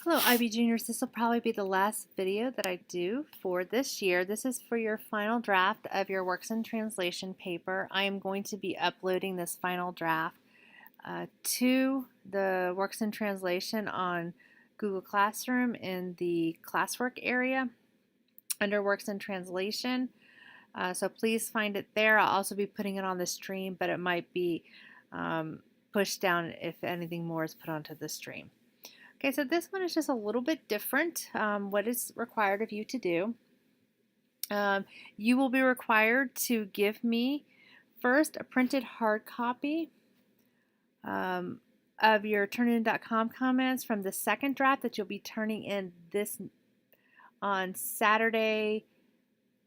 Hello, IB Juniors. This will probably be the last video that I do for this year. This is for your final draft of your Works in Translation paper. I am going to be uploading this final draft to the Works in Translation on Google Classroom in the classwork area under Works in Translation. So please find it there. I'll also be putting it on the stream, but it might be pushed down if anything more is put onto the stream. Okay, so this one is just a little bit different. What is required of you to do? You will be required to give me first a printed hard copy of your turnitin.com comments from the second draft that you'll be turning in this on Saturday,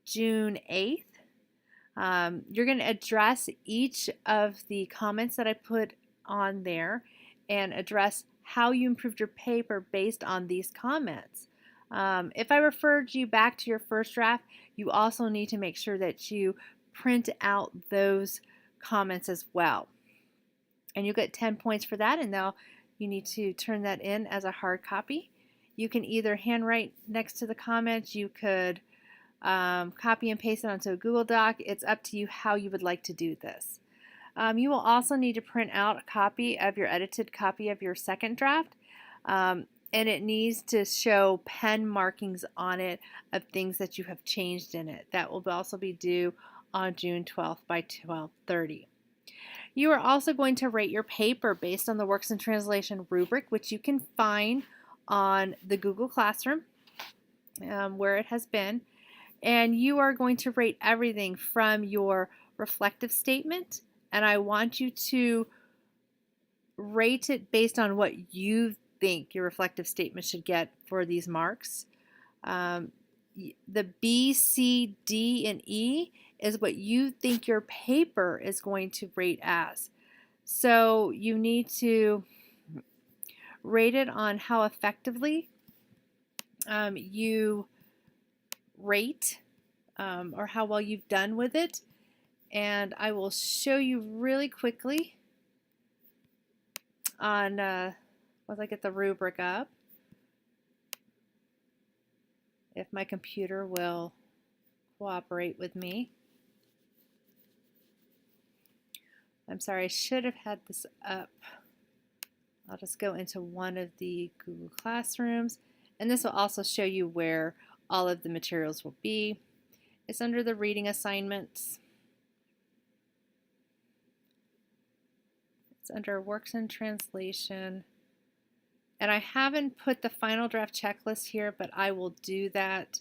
June 8th. You're going to address each of the comments that I put on there and address how you improved your paper based on these comments. If I referred you back to your first draft, you also need to make sure that you print out those comments as well. And you'll get 10 points for that, and now you need to turn that in as a hard copy. You can either handwrite next to the comments, you could copy and paste it onto a Google Doc. It's up to you how you would like to do this. You will also need to print out a copy of your edited copy of your second draft, and it needs to show pen markings on it of things that you have changed in it. That will also be due on June 12th by 12:30. You are also going to rate your paper based on the Works in Translation rubric, which you can find on the Google Classroom where it has been. And you are going to rate everything from your reflective statement, and I want you to rate it based on what you think your reflective statement should get for these marks. The B, C, D, and E is what you think your paper is going to rate as. So you need to rate it on how effectively you rate or how well you've done with it. And I will show you really quickly on once I get the rubric up, if my computer will cooperate with me. I'm sorry, I should have had this up. I'll just go into one of the Google Classrooms, and this will also show you where all of the materials will be. It's under the reading assignments. It's under Works in Translation. And I haven't put the final draft checklist here, but I will do that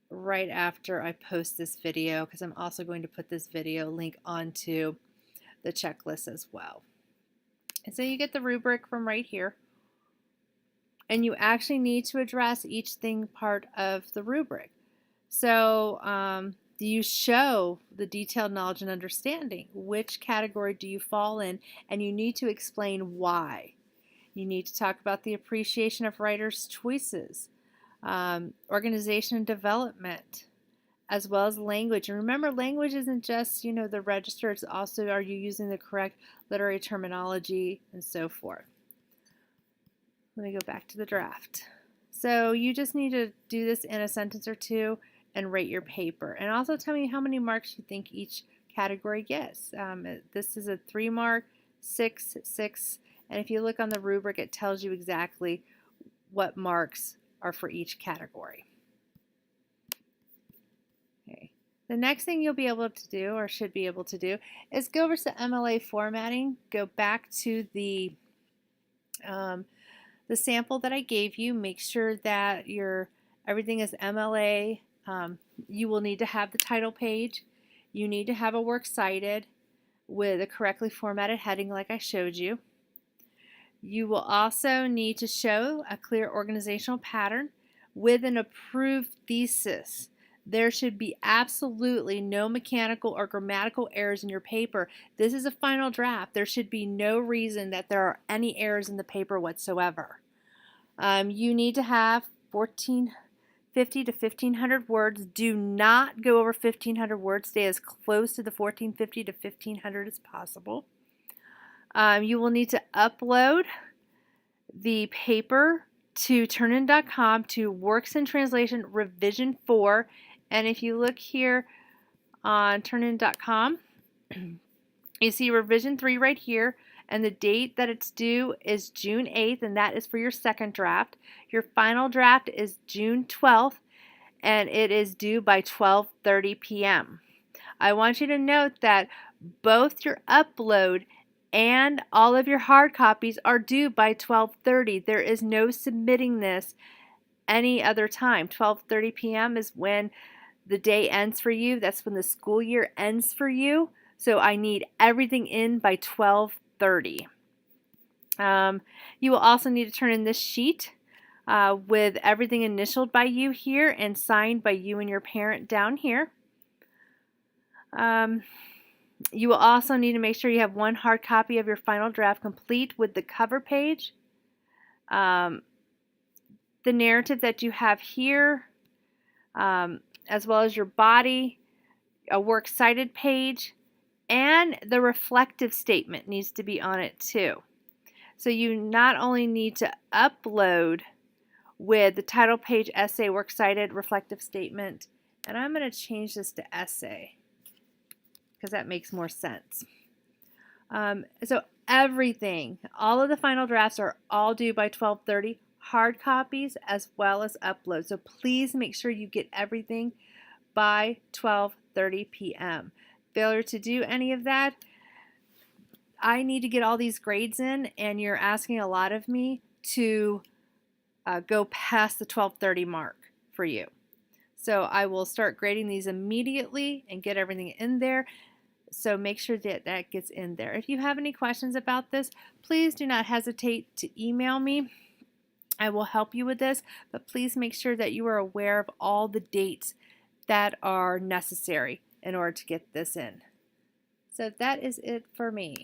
right after I post this video, because I'm also going to put this video link onto the checklist as well. And so you get the rubric from right here. And you actually need to address each thing part of the rubric. So do you show the detailed knowledge and understanding? Which category do you fall in? And you need to explain why. You need to talk about the appreciation of writers' choices, organization and development, as well as language. And remember, language isn't just, the register. It's also, are you using the correct literary terminology and so forth. Let me go back to the draft. So you just need to do this in a sentence or two and rate your paper. And also tell me how many marks you think each category gets. This is a 3-mark, 6, 6, and if you look on the rubric, it tells you exactly what marks are for each category. Okay. The next thing you'll be able to do, or should be able to do, is go over to MLA formatting, go back to the sample that I gave you, make sure that everything is MLA. You will need to have the title page. You need to have a works cited with a correctly formatted heading like I showed you. You will also need to show a clear organizational pattern with an approved thesis. There should be absolutely no mechanical or grammatical errors in your paper. This is a final draft. There should be no reason that there are any errors in the paper whatsoever. You need to have 1450 to 1500 words. Do not go over 1500 words. Stay as close to the 1450 to 1500 as possible. You will need to upload the paper to turnitin.com to Works in Translation Revision 4. And if you look here on turnitin.com, you see Revision 3 right here. And the date that it's due is June 8th, and that is for your second draft. Your final draft is June 12th, and it is due by 12:30 p.m. I want you to note that both your upload and all of your hard copies are due by 12:30. There is no submitting this any other time. 12:30 p.m. is when the day ends for you. That's when the school year ends for you. So I need everything in by 12:30. You will also need to turn in this sheet with everything initialed by you here and signed by you and your parent down here. You will also need to make sure you have one hard copy of your final draft complete with the cover page, the narrative that you have here, as well as your body, a works cited page, and the reflective statement needs to be on it too. So you not only need to upload with the title page, essay, works cited, reflective statement, and I'm going to change this to essay because that makes more sense. So everything, all of the final drafts are all due by 12:30, hard copies as well as upload. So please make sure you get everything by 12:30 p.m. Failure to do any of that, I need to get all these grades in, and you're asking a lot of me to go past the 12:30 mark for you. So I will start grading these immediately and get everything in there. So make sure that that gets in there. If you have any questions about this, please do not hesitate to email me. I will help you with this, but please make sure that you are aware of all the dates that are necessary in order to get this in. So that is it for me.